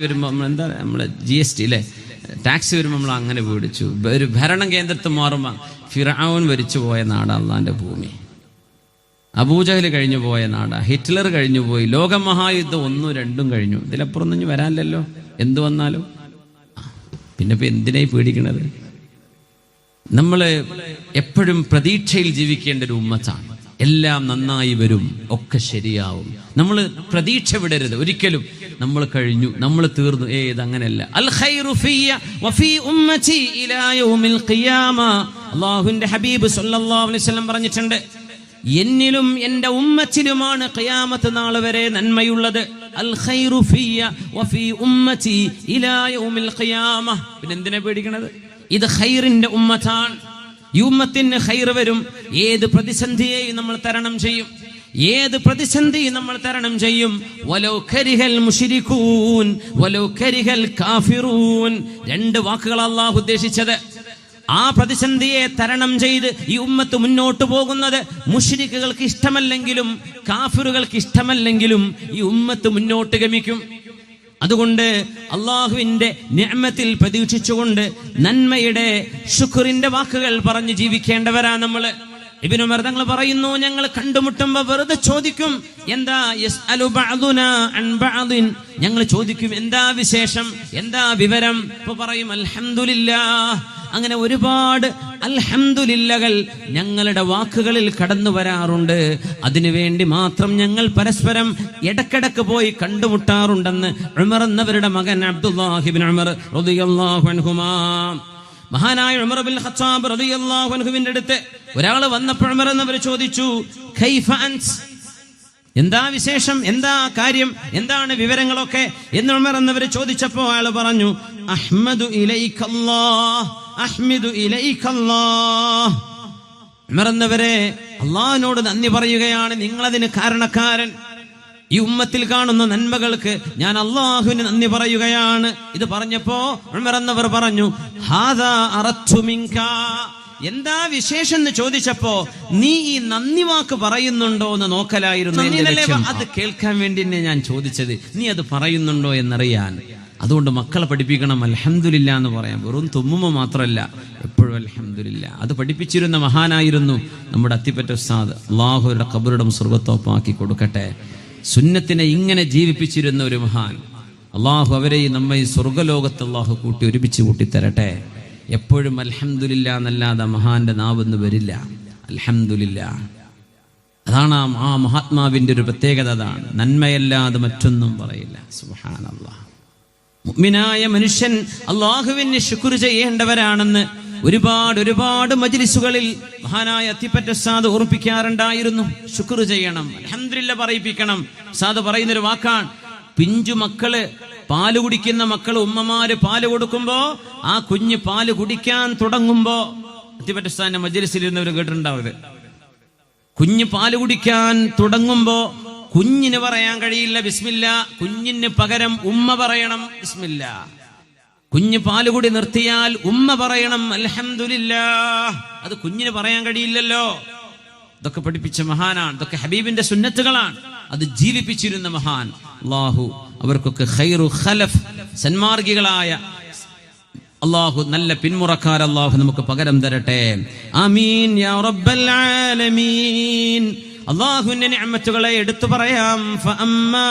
വരുമ്പോൾ നമ്മൾ എന്താ നമ്മളെ GST അല്ലേ, ടാക്സ് വരുമ്പോൾ നമ്മൾ അങ്ങനെ പേടിച്ചു. ഒരു ഭരണ കേന്ദ്രത്തിൽ മാറുമ്പോൾ ഫിർഔൻ ഭരിച്ചു പോയ നാടാ അള്ളാന്റെ ഭൂമി, അബൂജഹൽ കഴിഞ്ഞു പോയ നാടാ, ഹിറ്റ്ലർ കഴിഞ്ഞു പോയി, ലോകമഹായുദ്ധം 1, 2 കഴിഞ്ഞു. ഇതിലപ്പുറം ഒന്നും വരാനില്ലല്ലോ. എന്തു വന്നാലും പിന്നെ ഇപ്പം എന്തിനായി പേടിക്കണത്? നമ്മൾ എപ്പോഴും പ്രതീക്ഷയിൽ ജീവിക്കേണ്ട ഒരു ഉമ്മത്താണ്. എല്ലാം നന്നായി വരും, ഒക്കെ ശരിയാവും. നമ്മൾ പ്രതീക്ഷ വിടരുത് ഒരിക്കലും. നമ്മൾ കഴിഞ്ഞു, നമ്മൾ തീർന്നു, ഇതങ്ങനെയല്ല. അൽ ഖൈറു ഫിയ വഫീ ഉമ്മതി ഇലാ യൗമിൽ ഖിയാമ. അല്ലാഹുവിന്റെ ഹബീബ് സല്ലല്ലാഹു അലൈഹി വസല്ലം പറഞ്ഞിട്ടുണ്ട്, എന്നിലും എൻ്റെ ഉമ്മത്തിലുമാണ് ഖിയാമത്ത് നാൾ വരെ നന്മയുള്ളത്. അൽ ഖൈറു ഫിയ വഫീ ഉമ്മതി ഇലാ യൗമിൽ ഖിയാമ. പിന്നെ എന്തിനാ പേടിക്കണത്? ഇത് ഖൈറിന്റെ ഉമ്മത്താണ്. ഈ ഉമ്മത്തിന് ഖൈർ വരും. ഏത് പ്രതിസന്ധിയെയും നമ്മൾ തരണം ചെയ്യും, ഏത് പ്രതിസന്ധി നമ്മൾ തരണം ചെയ്യും. വലൗ കരിഹൽ മുശ്രികൂൻ വലൗ കരിഹൽ കാഫിറൂൻ. 2 വാക്കുകൾ അല്ലാഹു ഉദ്ദേശിച്ചത്. ആ പ്രതിസന്ധിയെ തരണം ചെയ്ത് ഈ ഉമ്മത്ത് മുന്നോട്ട് പോകുന്നത് മുശ്രിക്കുകൾക്ക് ഇഷ്ടമല്ലെങ്കിലും കാഫിറുകൾക്ക് ഇഷ്ടമല്ലെങ്കിലും ഈ ഉമ്മത്ത് മുന്നോട്ട് ഗമിക്കും. അതുകൊണ്ട് അള്ളാഹുവിന്റെ നിഅമത്തിൽ പ്രതീക്ഷിച്ചുകൊണ്ട് നന്മയുടെ ശുക്റിന്റെ വാക്കുകൾ പറഞ്ഞ് ജീവിക്കേണ്ടവരാ നമ്മള്. ഇബ്നു ഉമർ തങ്ങൾ പറയുന്നു, ഞങ്ങൾ കണ്ടുമുട്ടുമ്പോ വെറുതെ ചോദിക്കും, എന്താ യസ്അലു ബഅദുനാ അൻ ബഅദിൻ. ഞങ്ങൾ ചോദിക്കും, എന്താ വിശേഷം, എന്താ വിവരം? ഇപ്പൊ പറയും അൽഹംദുലില്ലാഹ്. അങ്ങനെ ഒരുപാട് അൽഹംദുലില്ലകൾ ഞങ്ങളുടെ വാക്കുകളിൽ കടന്നു വരാറുണ്ട്. അതിനുവേണ്ടി മാത്രം ഞങ്ങൾ പരസ്പരം ഇടക്കിടക്ക് പോയി കണ്ടുമുട്ടാറുണ്ടെന്ന് ഉമർ എന്നവരുടെ മകൻ അബ്ദുല്ലാഹി ഇബ്നു ഉമർ റളിയല്ലാഹു അൻഹുമാ, മഹാനായ ഉമർ ഇബ്നുൽ ഖത്താബ് റളിയല്ലാഹു അൻഹുവിന്റെ അടുത്ത് ഒരാൾ വന്നപ്പോൾ ഉമർ എന്നവർ ചോദിച്ചു, കൈഫ അൻസ്, എന്താ വിശേഷം, എന്താ കാര്യം, എന്താണ് വിവരങ്ങളൊക്കെ എന്ന് ഉമർ എന്നവർ ചോദിച്ചപ്പോൾ അയാൾ പറഞ്ഞു, അഹ്മദു ഇലൈക്കല്ലാഹ് അഹ്മിദു ഇലൈക്കല്ലാഹ്. ഉമർ എന്നവരെ, അള്ളാഹിനോട് നന്ദി പറയുകയാണ്, നിങ്ങളതിന് കാരണക്കാരൻ. ഈ ഉമ്മത്തിൽ കാണുന്ന നന്മകൾക്ക് ഞാൻ അള്ളാഹുവിന് നന്ദി പറയുകയാണ്. ഇത് പറഞ്ഞപ്പോ ഉമർ എന്നവർ പറഞ്ഞു, ഹാദാ അറദ്തു മിൻക. എന്താ വിശേഷം എന്ന് ചോദിച്ചപ്പോ നീ ഈ നന്ദി വാക്ക് പറയുന്നുണ്ടോ എന്ന് നോക്കലായിരുന്നു. അത് കേൾക്കാൻ വേണ്ടി തന്നെ ഞാൻ ചോദിച്ചത്, നീ അത് പറയുന്നുണ്ടോ എന്നറിയാൻ. അതുകൊണ്ട് മക്കളെ പഠിപ്പിക്കണം അൽഹംദുലില്ലാ എന്ന് പറയാം. വെറും തുമ്മുമ മാത്രമല്ല, എപ്പോഴും അൽഹംദുലില്ലാ. അത് പഠിപ്പിച്ചിരുന്ന മഹാനായിരുന്നു നമ്മുടെ അത്തിപ്പറ്റ ഉസ്താദ്. അള്ളാഹുവിന്റെ ഖബറിടം സ്വർഗ്ഗത്തോപ്പാക്കി കൊടുക്കട്ടെ. സുന്നത്തിനെ ഇങ്ങനെ ജീവിപ്പിച്ചിരുന്ന ഒരു മഹാൻ. അള്ളാഹു അവരെയും നമ്മെ സ്വർഗ്ഗലോകത്ത് അള്ളാഹു കൂട്ടി ഒരുമിച്ച് കൂട്ടിത്തരട്ടെ. എപ്പോഴും അൽഹംദുലില്ലാ എന്നല്ലാതെ മഹാന്റെ നാവെന്ന് വരില്ല. അൽഹംദുലില്ലാ, അതാണ് ആ മഹാത്മാവിന്റെ ഒരു പ്രത്യേകത. അതാണ്, നന്മയല്ലാതെ മറ്റൊന്നും പറയില്ല. സുബ്ഹാനല്ലാഹ്. മുഅ്മിനായ മനുഷ്യൻ അള്ളാഹുവിന് ശുക്ർ ചെയ്യേണ്ടവരാണെന്ന് ഒരുപാട് മജ്ലിസുകളിൽ മഹാനായ അത്തിപ്പറ്റ ഉസ്താദ് ഓർപ്പിക്കാറുണ്ടായിരുന്നു. ശുക്ർ ചെയ്യണം, അൽഹംദുലില്ലാ പറയിപ്പിക്കണം. ഉസ്താദ് പറയുന്നൊരു വാക്കാണ്, പിഞ്ചു മക്കള്, പാല് കുടിക്കുന്ന മക്കൾ, ഉമ്മമാര് പാല് കൊടുക്കുമ്പോ ആ കുഞ്ഞ് പാല് കുടിക്കാൻ തുടങ്ങുമ്പോ, അത്തിപ്പറ്റ ഉസ്താദിന്റെ മജ്ലിസിൽ ഇരുന്നവർ കേട്ടിട്ടുണ്ടാവത്, കുഞ്ഞ് പാല് കുടിക്കാൻ തുടങ്ങുമ്പോ കുഞ്ഞിന് പറയാൻ കഴിയില്ല ബിസ്മില്ലാ, കുഞ്ഞിന് പകരം ഉമ്മ പറയണം ബിസ്മില്ലാ. കുഞ്ഞ് പാലുകുടി നിർത്തിയാൽ ഉമ്മ പറയണം അൽഹംദുലില്ലാ. അത് കുഞ്ഞിന് പറയാൻ കഴിയില്ലല്ലോ. ഇതൊക്കെ പഠിപ്പിച്ച മഹാനാണ്. ഇതൊക്കെ ഹബീബിന്റെ സുന്നത്തുകളാണ്. അത് ജീവിപ്പിച്ചിരുന്ന മഹാൻ. അല്ലാഹു അവർക്കൊക്കെ ഖൈറു ഖലഫ്, സന്മാർഗികളായ അല്ലാഹു നല്ല പിന്മുറക്കാർ അല്ലാഹു നമുക്ക് പകരം തരട്ടെ. ആമീൻ യാ റബ്ബൽ ആലമീൻ. അല്ലാഹുവിന്റെ നിഅമത്തുകളെ എടുത്തു പറയാം. ഫഅമ്മാ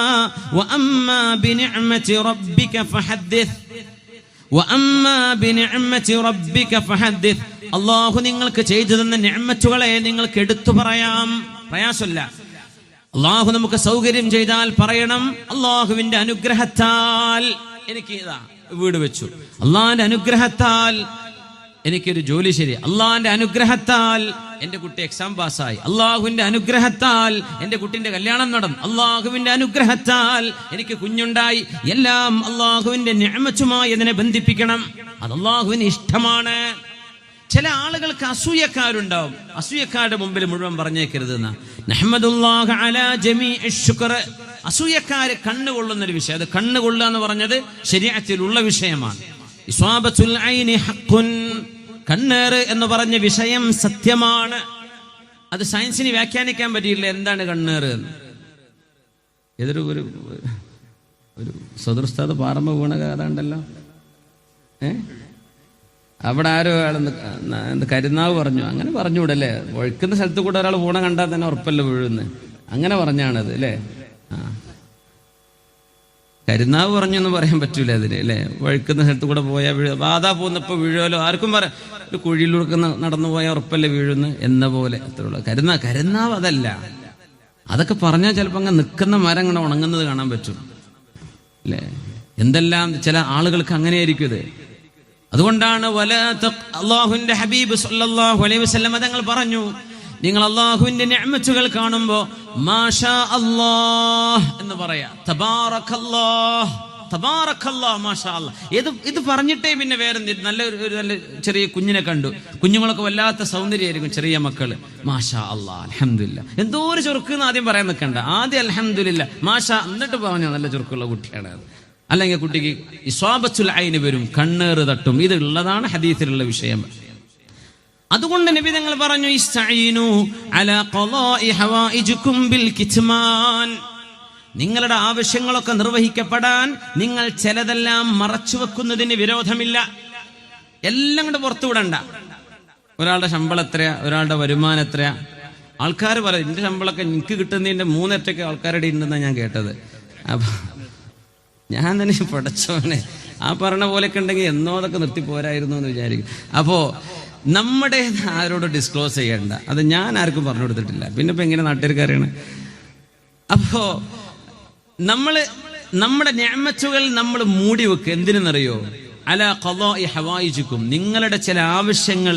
വഅമ്മാ ബിനിഅമതി റബ്ബിക ഫഹദ്ദിസ് വഅമ്മാ ബിനിഅമതി റബ്ബിക ഫഹദ്ദിസ്. അല്ലാഹു നിങ്ങൾക്ക് ചെയ്തു തന്ന നിഅമത്തുകളെ നിങ്ങൾക്ക് എടുത്തു പറയാം. പ്രയാസമില്ല. അല്ലാഹു നമുക്ക് സൗകര്യം ചെയ്താൽ പറയണം, അല്ലാഹുവിന്റെ അനുഗ്രഹത്താൽ എനിക്ക് ഇതാ വീട് വെച്ചു, അള്ളാഹിന്റെ അനുഗ്രഹത്താൽ എനിക്കൊരു ജോലി ശരി, അള്ളാഹിന്റെ അനുഗ്രഹത്താൽ എന്റെ കുട്ടി എക്സാം പാസ്സായി, അള്ളാഹുവിന്റെ അനുഗ്രഹത്താൽ എന്റെ കുട്ടിന്റെ കല്യാണം നടന്നു, അള്ളാഹുവിന്റെ അനുഗ്രഹത്താൽ എനിക്ക് കുഞ്ഞുണ്ടായി. എല്ലാം അള്ളാഹുവിന്റെ നിഅമത്തുമായി അതിനെ ബന്ധിപ്പിക്കണം. അത് അള്ളാഹുവിന് ഇഷ്ടമാണ്. ചില ആളുകൾക്ക് അസൂയക്കാരുണ്ടാവും. അസൂയക്കാരുടെ മുമ്പിൽ മുഴുവൻ പറഞ്ഞേക്കരുത് എന്നാ. നഹ്മദുല്ലാഹ അലാ ജമീഇ ശുക്ർ. അസൂയക്കാര് കണ്ണുകൊള്ളുന്നൊരു വിഷയം. അത് കണ്ണുകൊള്ളുക എന്ന് പറഞ്ഞത് ശരീഅത്തിലുള്ള വിഷയമാണ്. ഇസ്വാബത്തുൽ ഐനി ഹഖ്ഖുൻ. കണ്ണേറ് എന്ന് പറഞ്ഞ വിഷയം സത്യമാണ്. അത് സയൻസിന് വ്യാഖ്യാനിക്കാൻ പറ്റിയില്ല എന്താണ് കണ്ണേറ് എന്ന്. ഏതൊരു ഒരു സദൃസ്ഥാത് പാറമ്പ് വീണ കഥ ഉണ്ടല്ലോ. അവിടെ ആരോ എന്ത് കരുനാവ് പറഞ്ഞു, അങ്ങനെ പറഞ്ഞുകൂടല്ലേ? ഒഴുക്കുന്ന സ്ഥലത്ത് കൂടെ ഒരാൾ വീണ കണ്ടാൽ തന്നെ ഉറപ്പല്ല വീഴുന്ന്, അങ്ങനെ പറഞ്ഞാണത് അല്ലേ? കരുനാവ് പറഞ്ഞൊന്നും പറയാൻ പറ്റൂല അതിന് അല്ലേ? വഴുക്കുന്ന സ്ഥലത്ത് കൂടെ പോയാൽ ബാധാ പോന്നപ്പോൾ വീഴുമല്ലോ, ആർക്കും പറയാം. ഒരു കുഴിയിലൂടെ നടന്നു പോയാൽ ഉറപ്പല്ലേ വീഴുന്ന് എന്ന പോലെ അത്രയുള്ളൂ. കരുനാവ് അതല്ല. അതൊക്കെ പറഞ്ഞാൽ ചിലപ്പോൾ അങ്ങ് നിൽക്കുന്ന മരം ഇങ്ങനെ ഉണങ്ങുന്നത് കാണാൻ പറ്റും അല്ലേ? എന്തെല്ലാം ചില ആളുകൾക്ക് അങ്ങനെയായിരിക്കും ഇത്. അതുകൊണ്ടാണ് അല്ലാഹുവിന്റെ ഹബീബ് സല്ലല്ലാഹു അലൈഹി വസല്ലം തങ്ങൾ പറഞ്ഞു, നിങ്ങൾ അല്ലാഹുവിന്റെ നിഅമത്തുകൾ കാണുമ്പോൾ മാഷാ അല്ലാഹ് എന്ന് പറയാ. തബാറകല്ലാഹ്, തബാറകല്ലാഹ്, മാഷാ അല്ലാഹ്. ഇത് പറഞ്ഞിട്ടേ പിന്നെ വേറെ നല്ല ചെറിയ കുഞ്ഞിനെ കണ്ടു. കുഞ്ഞുങ്ങളൊക്കെ വല്ലാത്ത സൗന്ദര്യമായിരിക്കും, ചെറിയ മക്കള്. മാഷാ അല്ലാഹ്, അൽഹംദുലില്ലാ. എന്തോ ഒരു ചുറുക്കെന്ന് ആദ്യം പറയാൻ നിൽക്കണ്ട. ആദ്യം അൽഹംദുലില്ലാ മാഷാ, എന്നിട്ട് പറഞ്ഞോ നല്ല ചുറുക്കുള്ള കുട്ടിയാണ്. അല്ലെങ്കിൽ കുട്ടിക്ക് ഇസ്വാബത്തുൽ ഐന് വരും, കണ്ണേറ് തട്ടും. ഇത് ഉള്ളതാണ് ഹദീസിലുള്ള വിഷയം. അതുകൊണ്ട് നബി തങ്ങൾ പറഞ്ഞു, ഇസ്തഈനു അലാ ഖളാഇ ഹവായിജുകും ബിൽ കിത്മാൻ. നിങ്ങളുടെ ആവശ്യങ്ങളൊക്കെ നിർവഹിക്കപ്പെടാൻ നിങ്ങൾ ചിലതെല്ലാം മറച്ചു വെക്കുന്നതിന് വിരോധമില്ല. എല്ലാം കൊണ്ട് പുറത്തു വിടണ്ട. ഒരാളുടെ ശമ്പളം എത്രയാ, ഒരാളുടെ വരുമാനം എത്രയാ? ആൾക്കാർ പറയും എന്റെ ശമ്പളമൊക്കെ എനിക്ക് കിട്ടുന്നതിന്റെ 3 ഇരട്ടിയൊക്കെ ആൾക്കാരുടെ ഉണ്ടെന്നാണ് ഞാൻ കേട്ടത്. അപ്പൊ ഞാൻ തന്നെ പഠിച്ചവനെ ആ പറഞ്ഞ പോലെയൊക്കെ ഉണ്ടെങ്കിൽ എന്നോ അതൊക്കെ നിർത്തി പോരായിരുന്നു എന്ന് വിചാരിക്കും. അപ്പോ നമ്മുടെ ആരോട് ഡിസ്ക്ലോസ് ചെയ്യണ്ട. അത് ഞാൻ ആർക്കും പറഞ്ഞു കൊടുത്തിട്ടില്ല. പിന്നെ ഇപ്പൊ എങ്ങനെ നാട്ടുകാർക്കറിയാണ്? അപ്പോ നമ്മുടെ നിഅമത്തുകൾ നമ്മൾ മൂടി വെക്കുക. എന്തിനെന്നറിയോ? അലാ ഖളാഇ ഹവായിജുക്കും. നിങ്ങളുടെ ചില ആവശ്യങ്ങൾ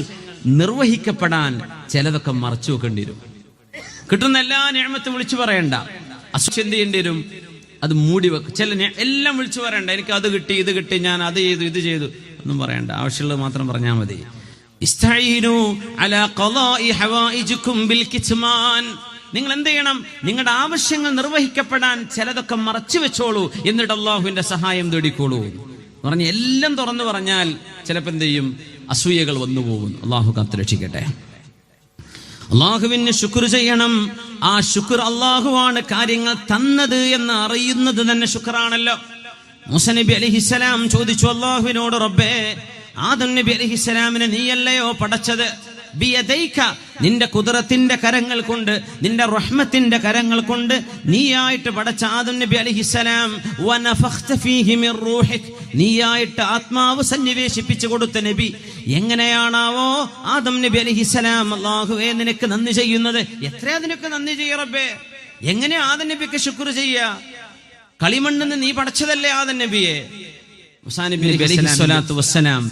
നിർവഹിക്കപ്പെടാൻ ചിലതൊക്കെ മറച്ചു വെക്കേണ്ടി വരും. കിട്ടുന്ന എല്ലാ നിഅമത്തും വിളിച്ചു പറയണ്ട. എന്ത് ചെയ്യേണ്ടി വരും? അത് മൂടി വെക്കും. എല്ലാം വിളിച്ചു പറയണ്ട. എനിക്ക് അത് കിട്ടി, ഇത് കിട്ടി, ഞാൻ അത് ചെയ്തു, ഇത് ചെയ്തു ഒന്നും പറയണ്ട. ആവശ്യമുള്ളത് മാത്രം പറഞ്ഞാൽ മതി. ഇസ്തഈനു അലാ ഖളാഇ ഹവായിജുകും ബിൽ കിത്മാൻ. നിങ്ങൾ എന്ത് ചെയ്യണം? നിങ്ങളുടെ ആവശ്യങ്ങൾ നിർവഹിക്കപ്പെടാൻ ചിലതൊക്കെ മറച്ചു വെച്ചോളൂ, എന്നിട്ട് അള്ളാഹുവിന്റെ സഹായം തേടിക്കോളൂ എന്ന് പറഞ്ഞ് എല്ലാം തുറന്നു പറഞ്ഞാൽ ചിലപ്പോൾ എന്ത് ചെയ്യും? അസൂയകൾ വന്നുപോകും. അള്ളാഹു കാത്തുരക്ഷിക്കട്ടെ. അള്ളാഹുവിന് ശുക്ർ ചെയ്യണം. ആ ശുക്ർ, അള്ളാഹുവാണ് കാര്യങ്ങൾ തന്നത് എന്ന് അറിയുന്നത് തന്നെ ശുക്റാണല്ലോ. മൂസ നബി അലൈഹിസ്സലാം ചോദിച്ചു അള്ളാഹുവിനോട്, റബ്ബേ, ആദം നബി അലൈഹിസ്സലാമിനെ നീയല്ലയോ പടച്ചത്? ബിയദൈക, നിന്റെ കുദറത്തിന്റെ കരങ്ങൾ കൊണ്ട്, നിന്റെ റഹ്മത്തിന്റെ കരങ്ങൾ കൊണ്ട് നീയായിട്ട് പടച്ച ആദം നബി അലൈഹിസ്സലാം, വനഫഖ്ത ഫീഹി മിർ റൂഹിക്, നീയായിട്ട് ആത്മാവ് സന്നിവേശിപ്പിച്ചു കൊടുത്ത നബി. എങ്ങനെയാണാവോ ആദം നബി അലൈഹിസ്സലാം അല്ലാഹുവേ നിനക്ക് നന്ദി ചെയ്യുന്നത്? എത്രയാ നിനക്ക് നന്ദി ചെയ്യ റബ്ബേ? എങ്ങനെയാ ആദം നബിക്ക് ശുക്ർ ചെയ്യാ? കളിമണ്ണെന്ന് നീ പടച്ചതല്ലേ ആദം നബിയെ? മൂസാ നബി അലൈഹിസ്സലാത്തു വസ്സലാം,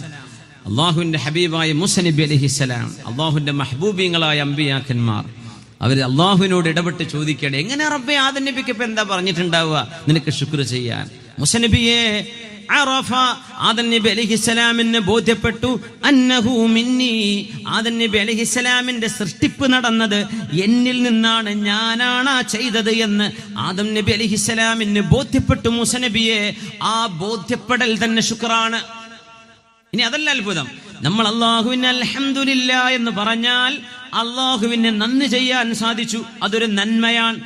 അള്ളാഹുവിന്റെ ഹബീബായ മൂസ നബി അലൈഹിസ്സലാം, അള്ളാഹുവിന്റെ മഹബൂബീങ്ങളായ അമ്പിയാക്കന്മാർ, അവർ അള്ളാഹുവിനോട് ഇടപെട്ട് ചോദിക്കട്ടെ, എങ്ങനെ റബ്ബേ ആദം നബിക്ക് ഇപ്പൊ എന്താ പറഞ്ഞിട്ടുണ്ടാവുക നിനക്ക് ശുക്ർ ചെയ്യാൻ? മൂസ നബിയെ അറഫ, ആദം നബി അലൈഹിസ്സലാമിന് ബോധ്യപ്പെട്ടു, അന്നഹു മിന്നി, ആദം നബി അലൈഹിസ്സലാമിന്റെ സൃഷ്ടിപ്പ് നടന്നത് എന്നിൽ നിന്നാണ്, ഞാനാണ് ചെയ്തത് എന്ന് ആദം നബി അലൈഹിസ്സലാമിന് ബോധ്യപ്പെട്ടു. മൂസ നബിയെ, ആ ബോധ്യപ്പെടൽ തന്നെ ശുക്റാണ്. ഇനി അതല്ല അത്ഭുതം, നമ്മൾ അല്ലാഹുവിന് അൽഹംദുലില്ലാ എന്ന് പറഞ്ഞാൽ അള്ളാഹുവിന് നന്ദി ചെയ്യാൻ സാധിച്ചു. അതൊരു നന്മയാണ്.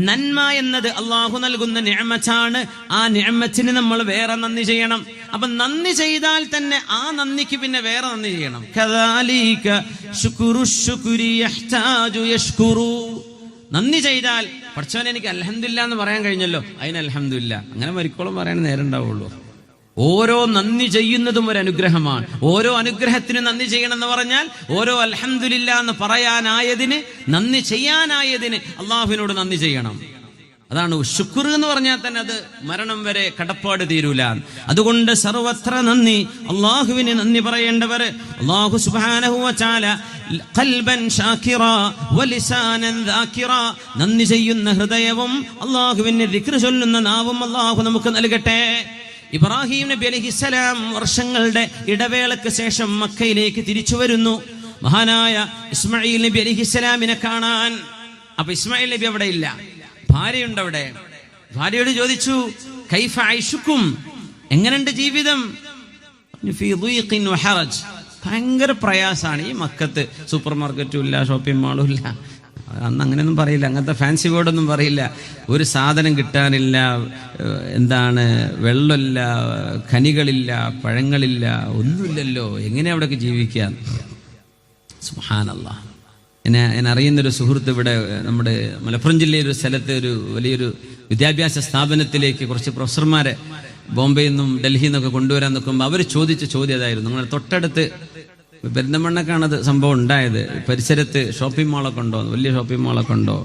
നന്മ എന്നത് അള്ളാഹു നൽകുന്ന നിഅമത്താണ്. ആ നിഅമത്തിന് നമ്മൾ വേറെ നന്ദി ചെയ്യണം. അപ്പൊ നന്ദി ചെയ്താൽ തന്നെ ആ നന്ദിക്ക് പിന്നെ വേറെ നന്ദി ചെയ്യണം. കദാലിക ശുക്രു ശുക്രി യഹ്താജു യശ്കുറു. നന്ദി ചെയ്താൽ പഠിച്ചവൻ എനിക്ക് അൽഹംദുലില്ലാ എന്ന് പറയാൻ കഴിഞ്ഞല്ലോ, അതിന് അൽഹംദുലില്ലാ അങ്ങനെ മരിക്കോളം പറയാൻ നേരം ഉണ്ടാവുള്ളൂ. ഓരോ നന്ദി ചെയ്യുന്നതും ഒരു അനുഗ്രഹമാണ്. ഓരോ അനുഗ്രഹത്തിന് നന്ദി ചെയ്യണം എന്ന് പറഞ്ഞാൽ ഓരോ അൽഹംദുലില്ലാ എന്ന് പറയാനായതിന്, നന്ദി ചെയ്യാനായതിന് അള്ളാഹുവിനോട് നന്ദി ചെയ്യണം. അതാണ് ശുക്ർ എന്ന് പറഞ്ഞാൽ തന്നെ അത് മരണം വരെ കടപ്പാട് തീരൂല. അതുകൊണ്ട് സർവത്ര നന്ദി, അള്ളാഹുവിന് നന്ദി പറയേണ്ടവർ അള്ളാഹു സുബ്ഹാനഹു വ തആല ഖൽബൻ ഷാകിറ വലിസാനൻ ദാകിറ, നന്ദി ചെയ്യുന്ന ഹൃദയവും അള്ളാഹുവിന് ദിക്ർ ചൊല്ലുന്ന നാവും അള്ളാഹു നമുക്ക് നൽകട്ടെ. ഇബ്രാഹിം നബി അലൈഹിസ്സലാം വർഷങ്ങളുടെ ഇടവേളയ്ക്ക് ശേഷം മക്കയിലേക്ക് തിരിച്ചു വരുന്നു, മഹാനായ ഇസ്മായിൽ നബി അലൈഹിസ്സലാമിനെ കാണാൻ. അപ്പൊ ഇസ്മായിൽ നബി അവിടെ ഇല്ല, ഭാര്യയുണ്ട് അവിടെ. ഭാര്യയോട് ചോദിച്ചു, കൈഫ ഐഷുക്കും, എങ്ങനെയുണ്ട് ജീവിതം? ഫീ ദീഖിൻ വഹറജ്, ഭയങ്കര പ്രയാസാണ്. ഈ മക്കത്ത് സൂപ്പർ മാർക്കറ്റും ഇല്ല, ഷോപ്പിംഗ് മാളും ഇല്ല, അന്ന് അങ്ങനെയൊന്നും പറയില്ല, അങ്ങനത്തെ ഫാൻസി വേർഡൊന്നും പറയില്ല. ഒരു സാധനം കിട്ടാനില്ല, എന്താണ്, വെള്ളമില്ല, ഖനികളില്ല, പഴങ്ങളില്ല, ഒന്നുമില്ലല്ലോ, എങ്ങനെ അവിടെയൊക്കെ ജീവിക്കാൻ? സുബ്ഹാനല്ലാഹ്. എന്നെ അറിയുന്നൊരു സുഹൃത്ത് ഇവിടെ നമ്മുടെ മലപ്പുറം ജില്ലയിൽ ഒരു സ്ഥലത്ത് ഒരു വലിയൊരു വിദ്യാഭ്യാസ സ്ഥാപനത്തിലേക്ക് കുറച്ച് പ്രൊഫസർമാരെ ബോംബെയിൽ നിന്നും ഡൽഹിയിൽ നിന്നൊക്കെ കൊണ്ടുവരാൻ നിൽക്കുമ്പോൾ അവർ ചോദിച്ച ചോദ്യം അതായിരുന്നു. നിങ്ങൾ തൊട്ടടുത്ത് പെരിന്തമണ്ണക്കാണത് സംഭവം ഉണ്ടായത്, പരിസരത്ത് ഷോപ്പിംഗ് മാളൊക്കെ ഉണ്ടോ, വലിയ ഷോപ്പിംഗ് മാളൊക്കെ ഉണ്ടോ,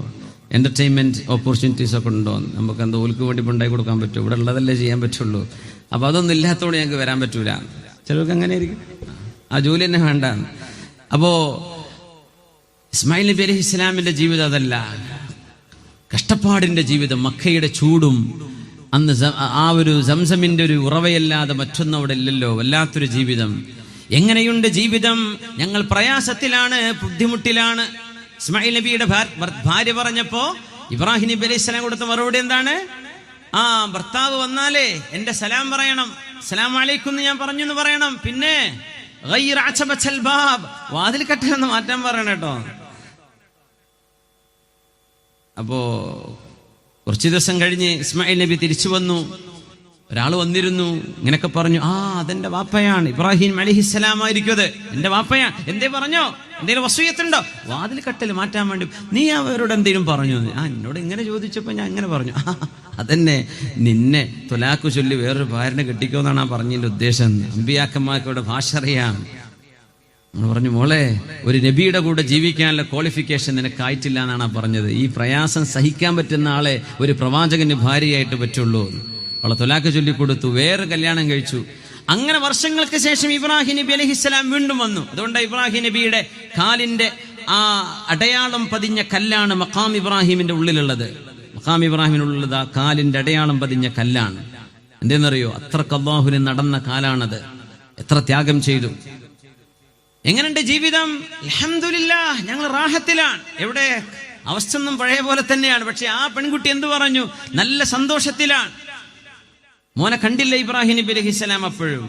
എൻ്റർടൈൻമെൻറ്റ് ഓപ്പർച്യൂണിറ്റീസ് ഒക്കെ ഉണ്ടോ, നമുക്ക് എന്താ ഓൽക്ക് വേണ്ടി ഉണ്ടാക്കി കൊടുക്കാൻ പറ്റുമോ, ഇവിടെ ഉള്ളതല്ലേ ചെയ്യാൻ പറ്റുള്ളൂ, അപ്പോൾ അതൊന്നും ഇല്ലാത്തതുകൊണ്ട് ഞങ്ങൾക്ക് വരാൻ പറ്റൂല. ചിലർക്ക് അങ്ങനെ ആയിരിക്കും, ആ ജോലി തന്നെ വേണ്ട. അപ്പോൾ ഇസ്മായിൽ നബി അലൈഹി ഇസ്ലാമിൻ്റെ ജീവിതം അതല്ല, കഷ്ടപ്പാടിൻ്റെ ജീവിതം. മക്കയുടെ ചൂടും അന്ന് ആ ഒരു സംസമിൻ്റെ ഒരു ഉറവയല്ലാതെ മറ്റൊന്നും അവിടെ ഇല്ലല്ലോ, വല്ലാത്തൊരു ജീവിതം. എങ്ങനെയുണ്ട് ജീവിതം? ഞങ്ങൾ പ്രയാസത്തിലാണ്, ബുദ്ധിമുട്ടിലാണ്. ഇസ്മായിൽ നബിയുടെ ഭാര്യ പറഞ്ഞപ്പോ ഇബ്രാഹിം നബി അലൈഹി സ്വലാം കൊടുത്ത മറുപടി എന്താണ്? ഭർത്താവ് വന്നാലേ എന്റെ സലാം പറയണം, സലാം അലൈക്കും എന്ന് ഞാൻ പറഞ്ഞു എന്ന് പറയണം, പിന്നെ വാതിൽ കെട്ടലെന്ന് മാറ്റാൻ പറയണം കേട്ടോ. അപ്പോ കുറച്ചു ദിവസം കഴിഞ്ഞ് ഇസ്മായിൽ നബി തിരിച്ചു വന്നു. ഒരാൾ വന്നിരുന്നു, ഇങ്ങനെയൊക്കെ പറഞ്ഞു, അതെന്റെ വാപ്പയാണ്, ഇബ്രാഹിം അലൈഹിസ്സലാം ആയിരിക്കും അത്, എന്റെ വാപ്പയാണ്. എന്തേ പറഞ്ഞോ? എന്തെങ്കിലും വസൂയത്തുണ്ടോ? വാതിൽ കട്ടൽ മാറ്റാൻ വേണ്ടി നീ അവരോട് എന്തെങ്കിലും പറഞ്ഞു? എന്നോട് ഇങ്ങനെ ചോദിച്ചപ്പോ ഞാൻ ഇങ്ങനെ പറഞ്ഞു. അതന്നെ, നിന്നെ തൊലാക്ക് ചൊല്ലി വേറൊരു ഭാര്യനെ കെട്ടിക്കോന്നാണ് ആ പറഞ്ഞതിന്റെ ഉദ്ദേശം. അമ്പിയാക്കന്മാർക്ക് ഇവിടെ ഭാഷ അറിയാം. നമ്മൾ പറഞ്ഞു, മോളെ, ഒരു നബിയുടെ കൂടെ ജീവിക്കാനുള്ള ക്വാളിഫിക്കേഷൻ നിനക്കായിട്ടില്ല എന്നാണ് പറഞ്ഞത്. ഈ പ്രയാസം സഹിക്കാൻ പറ്റുന്ന ആളെ ഒരു പ്രവാചകന് ഭാര്യയായിട്ട് പറ്റുള്ളൂ. അവളെ തൊലാക്ക് ചൊല്ലിക്കൊടുത്തു, വേറെ കല്യാണം കഴിച്ചു. അങ്ങനെ വർഷങ്ങൾക്ക് ശേഷം ഇബ്രാഹിം നബി അലൈഹിസ്സലാം വീണ്ടും വന്നു. അതുകൊണ്ട് ഇബ്രാഹിം നബിയുടെ കാലിന്റെ ആ അടയാളം പതിഞ്ഞ കല്ലാണ് മഖാം ഇബ്രാഹിമിന്റെ ഉള്ളിലുള്ളത്. മഖാം ഇബ്രാഹിമിനുള്ളത് ആ കാലിന്റെ അടയാളം പതിഞ്ഞ കല്ലാണ്. എന്തെന്നറിയോ? അത്രക്ക് അല്ലാഹുവിന് നടന്ന കാലാണത്. എത്ര ത്യാഗം ചെയ്തു. എങ്ങനെയുണ്ട് ജീവിതം? അൽഹംദുലില്ലാഹ്, ഞങ്ങൾ റാഹത്തിലാണ്. എവിടെ? അവസ്ഥ ഒന്നും പഴയ പോലെ തന്നെയാണ്. പക്ഷെ ആ പെൺകുട്ടി എന്തു പറഞ്ഞു? നല്ല സന്തോഷത്തിലാണ്. മോനെ കണ്ടില്ല ഇബ്രാഹിം നബി അലൈഹിസ്സലാം അപ്പോഴും.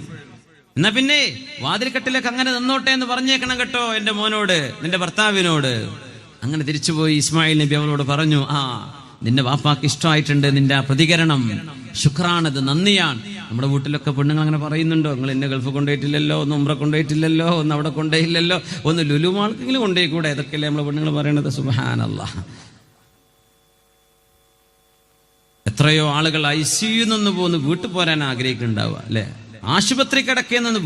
എന്നാ പിന്നെ വാതിൽക്കട്ടിലേക്ക് അങ്ങനെ നിന്നോട്ടെ എന്ന് പറഞ്ഞേക്കണം കേട്ടോ എന്റെ മോനോട്, നിന്റെ ഭർത്താവിനോട്. അങ്ങനെ തിരിച്ചുപോയി ഇസ്മായിൽ നബി അവളോട് പറഞ്ഞു, നിന്റെ വാപ്പാക്ക് ഇഷ്ടമായിട്ടുണ്ട് നിന്റെ ആ പ്രതികരണം, ശുക്രാണത്, നന്ദിയാണ്. നമ്മുടെ വീട്ടിലൊക്കെ പെണ്ണുങ്ങൾ അങ്ങനെ പറയുന്നുണ്ടോ? നിങ്ങൾ എന്നെ ഗൾഫ് കൊണ്ടുപോയിട്ടില്ലല്ലോ, ഒന്ന് ഉംറ കൊണ്ടുപോയിട്ടില്ലല്ലോ, ഒന്ന് അവിടെ കൊണ്ടുപോയില്ലല്ലോ, ഒന്ന് ലുലു മാൾക്കെങ്കിലും കൊണ്ടുപോയിക്കൂടെ? ഇതൊക്കെയല്ലേ നമ്മളെ പെണ്ണുങ്ങൾ പറയണത്. സുബ്ഹാനല്ലാഹ്. എത്രയോ ആളുകൾ ICU നിന്ന് പോന്ന് വീട്ടിൽ പോരാൻ ആഗ്രഹിക്കുന്നുണ്ടാവുക അല്ലെ? ആശുപത്രി കിടക്കയിൽ നിന്ന്